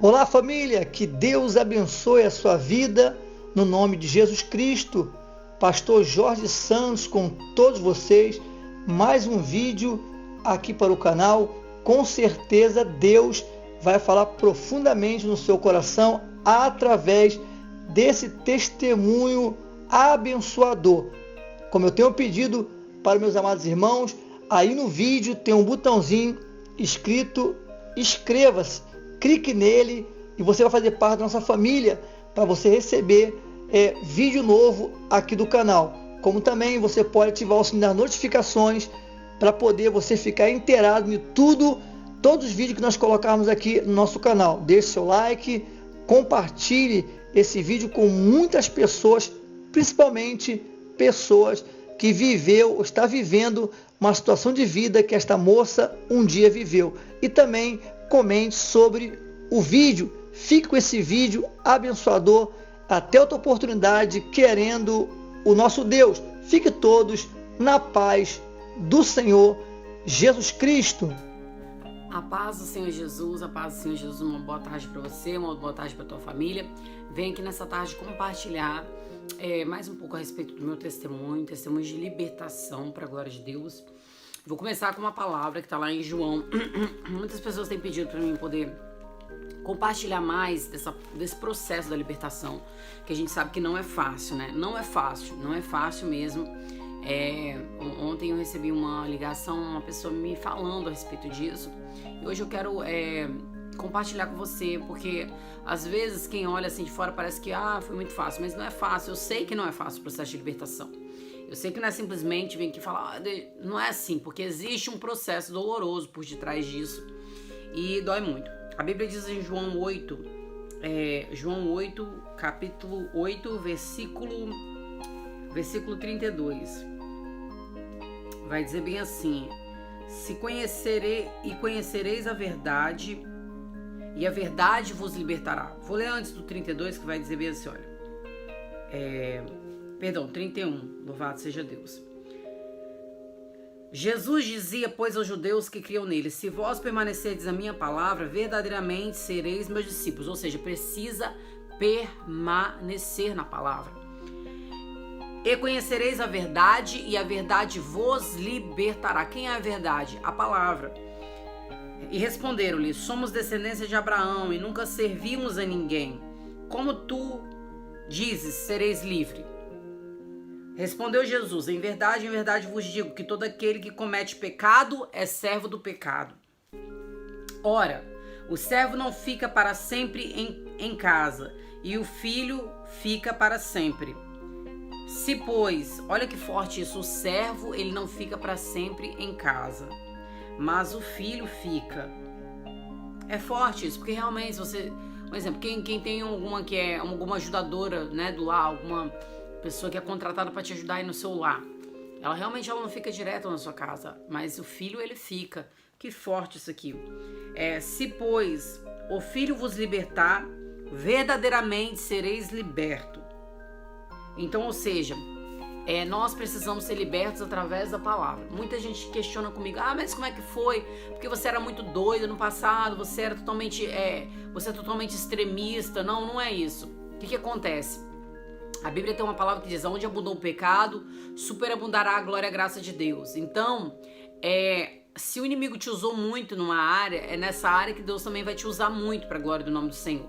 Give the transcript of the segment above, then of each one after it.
Olá, família, que Deus abençoe a sua vida, no nome de Jesus Cristo. Pastor Jorge Santos com todos vocês, mais um vídeo aqui para o canal. Com certeza Deus vai falar profundamente no seu coração através desse testemunho abençoador. Como eu tenho pedido para meus amados irmãos, aí no vídeo tem um botãozinho escrito inscreva-se. Clique nele e você vai fazer parte da nossa família para você receber vídeo novo aqui do canal. Como também você pode ativar o sininho das notificações para poder você ficar inteirado de todos os vídeos que nós colocarmos aqui no nosso canal. Deixe seu like, compartilhe esse vídeo com muitas pessoas, principalmente pessoas que viveu ou está vivendo uma situação de vida que esta moça um dia viveu. E também comente sobre o vídeo. Fique com esse vídeo abençoador. Até outra oportunidade, querendo o nosso Deus. Fique todos na paz do Senhor Jesus Cristo. A paz do Senhor Jesus, a paz do Senhor Jesus, uma boa tarde para você, uma boa tarde para tua família. Venho aqui nessa tarde compartilhar mais um pouco a respeito do meu testemunho de libertação para a glória de Deus. Vou começar com uma palavra que está lá em João. Muitas pessoas têm pedido para mim poder compartilhar mais desse processo da libertação, que a gente sabe que não é fácil, né? Não é fácil mesmo. Ontem eu recebi uma ligação, uma pessoa me falando a respeito disso. E hoje eu quero compartilhar com você, porque às vezes quem olha assim de fora parece que foi muito fácil, mas não é fácil. Eu sei que não é fácil o processo de libertação. Eu sei que não é simplesmente vir aqui e falar, não é assim, porque existe um processo doloroso por detrás disso e dói muito. A Bíblia diz em João 8, capítulo 8, versículo 32. Vai dizer bem assim: conhecereis a verdade, e a verdade vos libertará. Vou ler antes do 32, que vai dizer bem assim, olha. 31, louvado seja Deus. Jesus dizia, pois, aos judeus que criam nele: se vós permanecerdes a minha palavra, verdadeiramente sereis meus discípulos. Ou seja, precisa permanecer na palavra. E conhecereis a verdade, e a verdade vos libertará. Quem é a verdade? A palavra. E responderam-lhe: somos descendência de Abraão e nunca servimos a ninguém. Como tu dizes, sereis livre? Respondeu Jesus: em verdade vos digo que todo aquele que comete pecado é servo do pecado. Ora, o servo não fica para sempre em casa, e o filho fica para sempre. Se, pois, olha que forte isso, o servo ele não fica para sempre em casa, mas o filho fica. É forte isso, porque realmente você, por exemplo, quem tem alguma ajudadora, né, do lar, alguma pessoa que é contratada para te ajudar aí no seu lar, ela não fica direto na sua casa, mas o filho ele fica. Que forte isso aqui. Se, pois, o filho vos libertar, verdadeiramente sereis libertos. Então, ou seja, nós precisamos ser libertos através da palavra. Muita gente questiona comigo: mas como é que foi? Porque você era muito doido no passado, você é totalmente extremista. Não é isso. O que acontece? A Bíblia tem uma palavra que diz: onde abundou o pecado, superabundará a glória e a graça de Deus. Então, se o inimigo te usou muito numa área, é nessa área que Deus também vai te usar muito para a glória do nome do Senhor.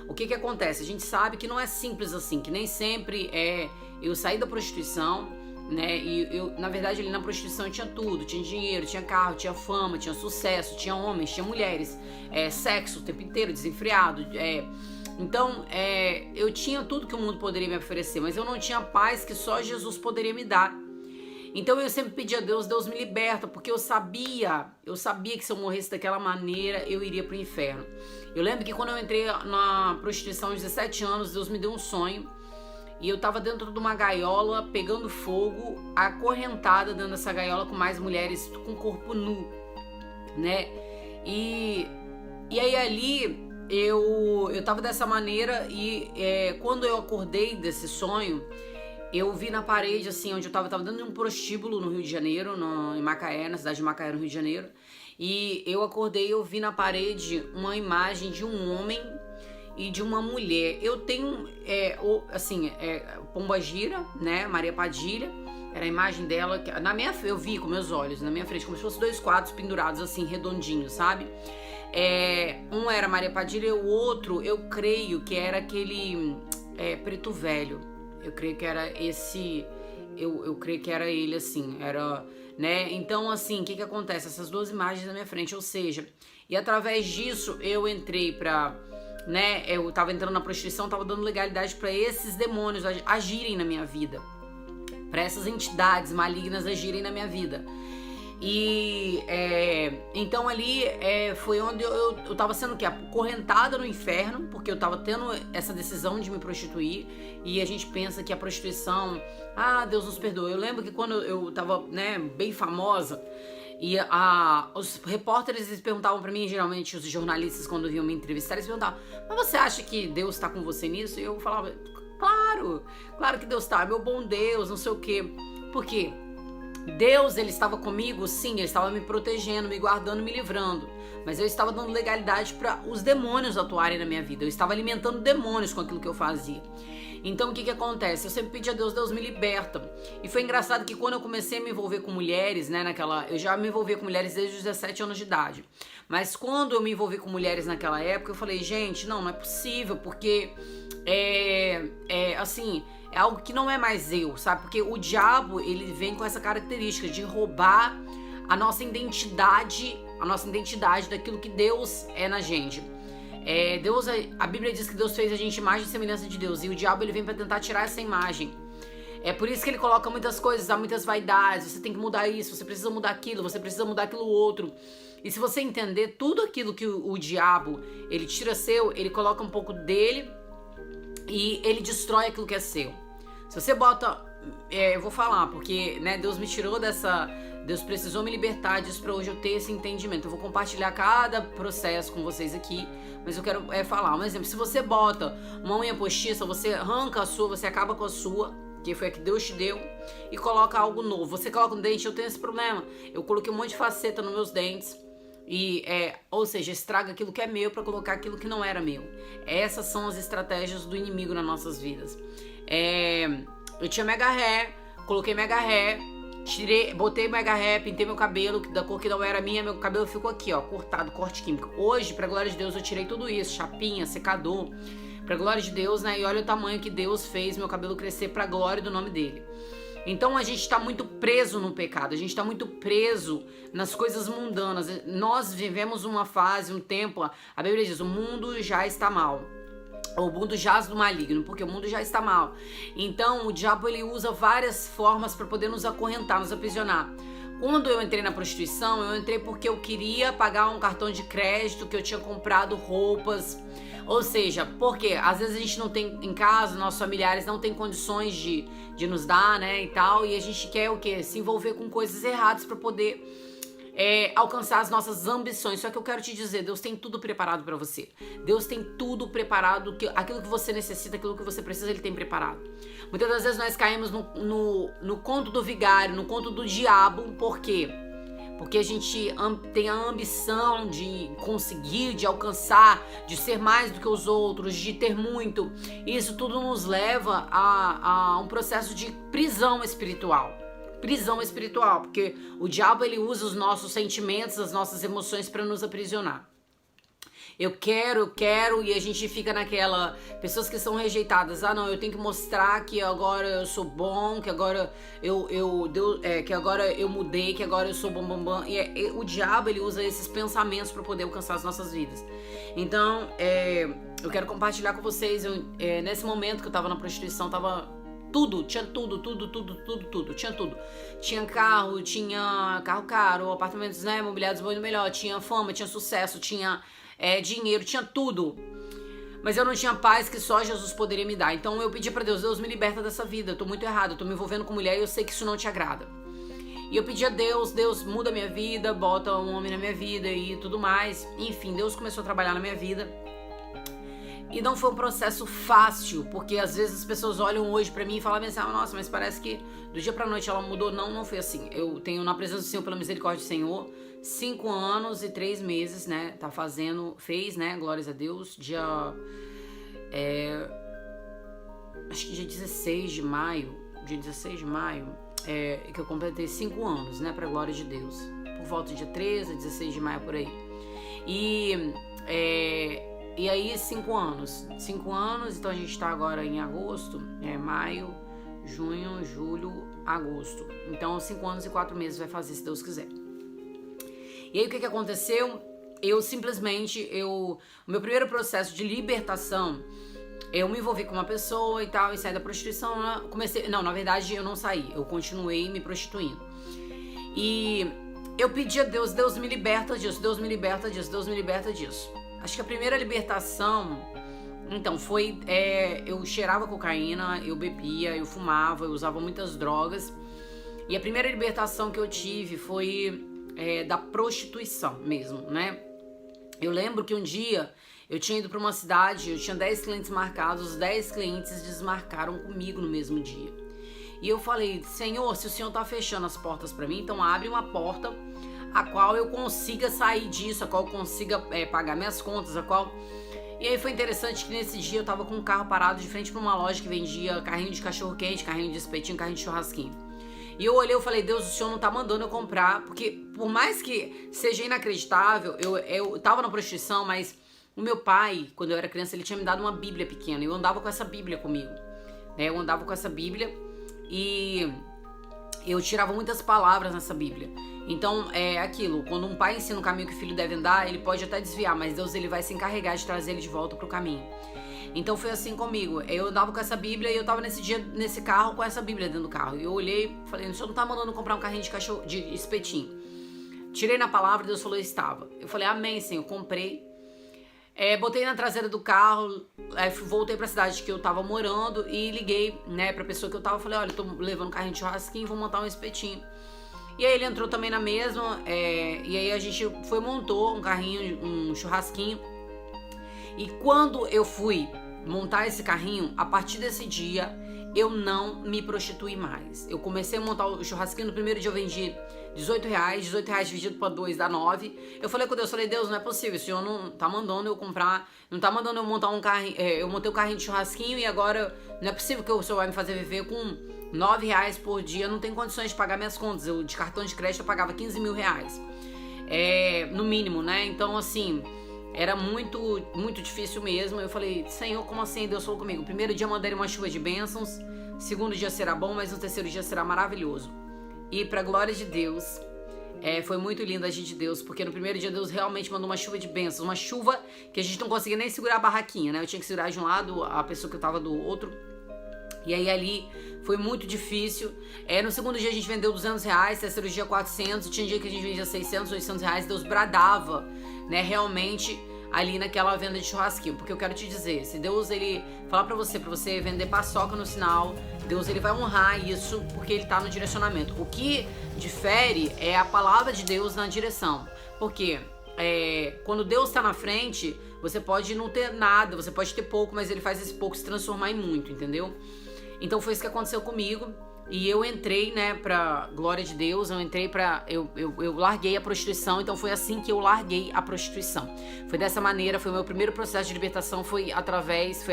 O que acontece? A gente sabe que não é simples assim, que nem sempre eu saí da prostituição, né? E na verdade, ali na prostituição eu tinha tudo: tinha dinheiro, tinha carro, tinha fama, tinha sucesso, tinha homens, tinha mulheres, sexo o tempo inteiro, desenfreado, Então, eu tinha tudo que o mundo poderia me oferecer, mas eu não tinha a paz que só Jesus poderia me dar. Então eu sempre pedi a Deus: Deus me liberta, porque eu sabia que se eu morresse daquela maneira, eu iria pro inferno. Eu lembro que quando eu entrei na prostituição aos 17 anos, Deus me deu um sonho, e eu tava dentro de uma gaiola, pegando fogo, acorrentada dentro dessa gaiola com mais mulheres com corpo nu, né? E aí ali eu tava dessa maneira, e quando eu acordei desse sonho, eu vi na parede, assim, onde eu tava dentro de um prostíbulo no Rio de Janeiro, em Macaé, na cidade de Macaé, no Rio de Janeiro. E eu acordei e eu vi na parede uma imagem de um homem e de uma mulher. Eu tenho, Pombagira, né? Maria Padilha, era a imagem dela, eu vi com meus olhos, na minha frente, como se fossem 2 quadros pendurados assim, redondinhos, sabe? Um era Maria Padilha e o outro, eu creio que era aquele Preto Velho. Eu creio que era esse, eu creio que era ele, assim, era, né? Então, assim, o que acontece? Essas 2 imagens na minha frente, ou seja, e através disso eu entrei pra, né? Eu tava entrando na prostituição, tava dando legalidade pra esses demônios agirem na minha vida, pra essas entidades malignas agirem na minha vida. E então ali foi onde eu tava sendo o quê? Acorrentada no inferno, porque eu tava tendo essa decisão de me prostituir. E a gente pensa que a prostituição, Deus nos perdoa. Eu lembro que quando eu tava, né, bem famosa, e os repórteres, eles perguntavam pra mim, geralmente os jornalistas, quando vinham me entrevistar, eles perguntavam: mas você acha que Deus tá com você nisso? E eu falava: claro que Deus tá, meu bom Deus, não sei o quê. Por quê? Deus, ele estava comigo, sim, ele estava me protegendo, me guardando, me livrando. Mas eu estava dando legalidade para os demônios atuarem na minha vida. Eu estava alimentando demônios com aquilo que eu fazia. Então, o que acontece? Eu sempre pedi a Deus, Deus me liberta. E foi engraçado que quando eu comecei a me envolver com mulheres, né, eu já me envolvi com mulheres desde os 17 anos de idade. Mas quando eu me envolvi com mulheres naquela época, eu falei: gente, não é possível, porque assim, é algo que não é mais eu, sabe? Porque o diabo, ele vem com essa característica de roubar a nossa identidade daquilo que Deus é na gente. A Bíblia diz que Deus fez a gente imagem e semelhança de Deus, e o diabo, ele vem para tentar tirar essa imagem. É por isso que ele coloca muitas coisas, há muitas vaidades, você tem que mudar isso, você precisa mudar aquilo, você precisa mudar aquilo outro. E se você entender tudo aquilo que o diabo, ele tira seu, ele coloca um pouco dele e ele destrói aquilo que é seu. Se você bota, eu vou falar, porque, né, Deus me tirou Deus precisou me libertar disso para hoje eu ter esse entendimento. Eu vou compartilhar cada processo com vocês aqui, mas eu quero falar. Um exemplo: se você bota uma unha postiça, você arranca a sua, você acaba com a sua, que foi a que Deus te deu, e coloca algo novo. Você coloca um dente, eu tenho esse problema. Eu coloquei um monte de faceta nos meus dentes. E, ou seja, estraga aquilo que é meu para colocar aquilo que não era meu. Essas são as estratégias do inimigo nas nossas vidas. Eu tinha mega ré, coloquei mega ré, botei mega ré, pintei meu cabelo da cor que não era minha, meu cabelo ficou aqui, ó, cortado, corte químico. Hoje, pra glória de Deus, eu tirei tudo isso, chapinha, secador, pra glória de Deus, né? E olha o tamanho que Deus fez meu cabelo crescer pra glória do nome dele. Então a gente está muito preso no pecado, a gente está muito preso nas coisas mundanas. Nós vivemos uma fase, um tempo, a Bíblia diz: o mundo já está mal. O mundo jaz do maligno, porque o mundo já está mal. Então o diabo, ele usa várias formas para poder nos acorrentar, nos aprisionar. Quando eu entrei na prostituição, eu entrei porque eu queria pagar um cartão de crédito, que eu tinha comprado roupas. Ou seja, porque às vezes a gente não tem em casa, nossos familiares não têm condições de nos dar, né, e tal, e a gente quer o quê? Se envolver com coisas erradas para poder alcançar as nossas ambições. Só que eu quero te dizer, Deus tem tudo preparado para você. Deus tem tudo preparado, aquilo que você necessita, aquilo que você precisa, Ele tem preparado. Muitas das vezes nós caímos no conto do vigário, no conto do diabo. Por quê? Porque a gente tem a ambição de conseguir, de alcançar, de ser mais do que os outros, de ter muito. E isso tudo nos leva a um processo de prisão espiritual. Prisão espiritual, porque o diabo, ele usa os nossos sentimentos, as nossas emoções para nos aprisionar. Eu quero, e a gente fica naquela... Pessoas que são rejeitadas. Não, eu tenho que mostrar que agora eu sou bom, que agora que agora eu mudei, que agora eu sou bam. E o diabo, ele usa esses pensamentos para poder alcançar as nossas vidas. Então, eu quero compartilhar com vocês. Nesse momento que eu tava na prostituição, tinha tudo. Tinha tudo. Tinha carro caro, apartamentos, né, imobiliados muito melhor. Tinha fama, tinha sucesso, tinha... dinheiro, tinha tudo, mas eu não tinha paz que só Jesus poderia me dar. Então eu pedi pra Deus: Deus, me liberta dessa vida, eu tô muito errado, eu tô me envolvendo com mulher e eu sei que isso não te agrada. E eu pedi a Deus: Deus, muda minha vida, bota um homem na minha vida e tudo mais. Enfim, Deus começou a trabalhar na minha vida. E não foi um processo fácil, porque às vezes as pessoas olham hoje pra mim e falam assim: nossa, mas parece que do dia pra noite ela mudou. Não foi assim. Eu tenho, na presença do Senhor, pela misericórdia do Senhor, 5 anos e 3 meses, né? Fez, né? Glórias a Deus. Dia acho que dia 16 de maio, que eu completei 5 anos, né, pra glória de Deus. Por volta de dia 13, 16 de maio, por aí. E aí 5 anos, então a gente tá agora em agosto, maio, junho, julho, agosto. Então 5 anos e 4 meses vai fazer, se Deus quiser. E aí o que aconteceu? Eu simplesmente, o meu primeiro processo de libertação, eu me envolvi com uma pessoa e tal, e saí da prostituição, na verdade eu não saí, eu continuei me prostituindo. E eu pedi a Deus, Deus me liberta disso, Deus me liberta disso, Deus me liberta disso. Acho que a primeira libertação, então, foi, eu cheirava cocaína, eu bebia, eu fumava, eu usava muitas drogas. E a primeira libertação que eu tive foi da prostituição mesmo, né? Eu lembro que um dia eu tinha ido para uma cidade, eu tinha 10 clientes marcados, os 10 clientes desmarcaram comigo no mesmo dia. E eu falei, Senhor, se o Senhor tá fechando as portas para mim, então abre uma porta a qual eu consiga sair disso, a qual eu consiga pagar minhas contas, E aí foi interessante que nesse dia eu tava com um carro parado de frente para uma loja que vendia carrinho de cachorro-quente, carrinho de espetinho, carrinho de churrasquinho. E eu olhei e falei, Deus, o Senhor não tá mandando eu comprar, porque por mais que seja inacreditável, eu tava na prostituição, mas o meu pai, quando eu era criança, ele tinha me dado uma Bíblia pequena, e eu andava com essa Bíblia comigo, né? Eu andava com essa Bíblia e eu tirava muitas palavras nessa Bíblia. Então, é aquilo, quando um pai ensina o caminho que o filho deve andar, ele pode até desviar, mas Deus ele vai se encarregar de trazer ele de volta pro caminho. Então foi assim comigo, eu andava com essa Bíblia e eu tava nesse dia, nesse carro, com essa Bíblia dentro do carro. E eu olhei e falei, o Senhor não tá mandando comprar um carrinho de cachorro, de espetinho. Tirei na palavra, Deus falou, estava. Eu falei, amém, Senhor, comprei. Botei na traseira do carro, voltei pra cidade que eu tava morando e liguei, né, pra pessoa que eu tava. Falei, olha, eu tô levando um carrinho de churrasquinho, vou montar um espetinho. E aí ele entrou também na mesma, e aí a gente montou um carrinho, um churrasquinho. E quando eu fui montar esse carrinho, a partir desse dia, eu não me prostituí mais. Eu comecei a montar o churrasquinho, no primeiro dia eu vendi R$18 dividido por 2 dá 9. Eu falei com Deus, Deus, não é possível, o Senhor não tá mandando eu comprar, não tá mandando eu montar um carrinho, eu montei um carrinho de churrasquinho e agora não é possível que o Senhor vai me fazer viver com R$9 por dia, eu não tenho condições de pagar minhas contas, eu de cartão de crédito eu pagava R$15 mil, no mínimo, né, então assim, era muito, muito difícil mesmo. Eu falei, Senhor, como assim? Deus falou comigo, primeiro dia mandarei uma chuva de bênçãos, segundo dia será bom, mas no terceiro dia será maravilhoso. E pra glória de Deus, foi muito lindo a gente de Deus, porque no primeiro dia Deus realmente mandou uma chuva de bênçãos, uma chuva que a gente não conseguia nem segurar a barraquinha, né? Eu tinha que segurar de um lado, a pessoa que eu tava do outro. E aí ali foi muito difícil. No segundo dia a gente vendeu R$200, terceiro dia 400, tinha dia que a gente vendia R$600, R$800, Deus bradava, né, realmente ali naquela venda de churrasquinho. Porque eu quero te dizer, se Deus ele falar pra você vender paçoca no sinal, Deus ele vai honrar isso, porque ele tá no direcionamento. O que difere é a palavra de Deus na direção. Porque quando Deus tá na frente, você pode não ter nada, você pode ter pouco, mas ele faz esse pouco se transformar em muito, entendeu? Então foi isso que aconteceu comigo. E eu entrei, né, pra glória de Deus, eu larguei a prostituição, então foi assim que eu larguei a prostituição. Foi dessa maneira, foi o meu primeiro processo de libertação, foi a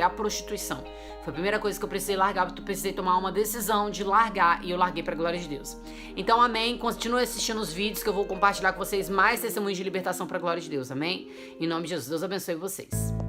prostituição. Foi a primeira coisa que eu precisei largar, porque eu precisei tomar uma decisão de largar, e eu larguei pra glória de Deus. Então, amém, continue assistindo os vídeos que eu vou compartilhar com vocês mais testemunhos de libertação pra glória de Deus, amém? Em nome de Jesus, Deus abençoe vocês.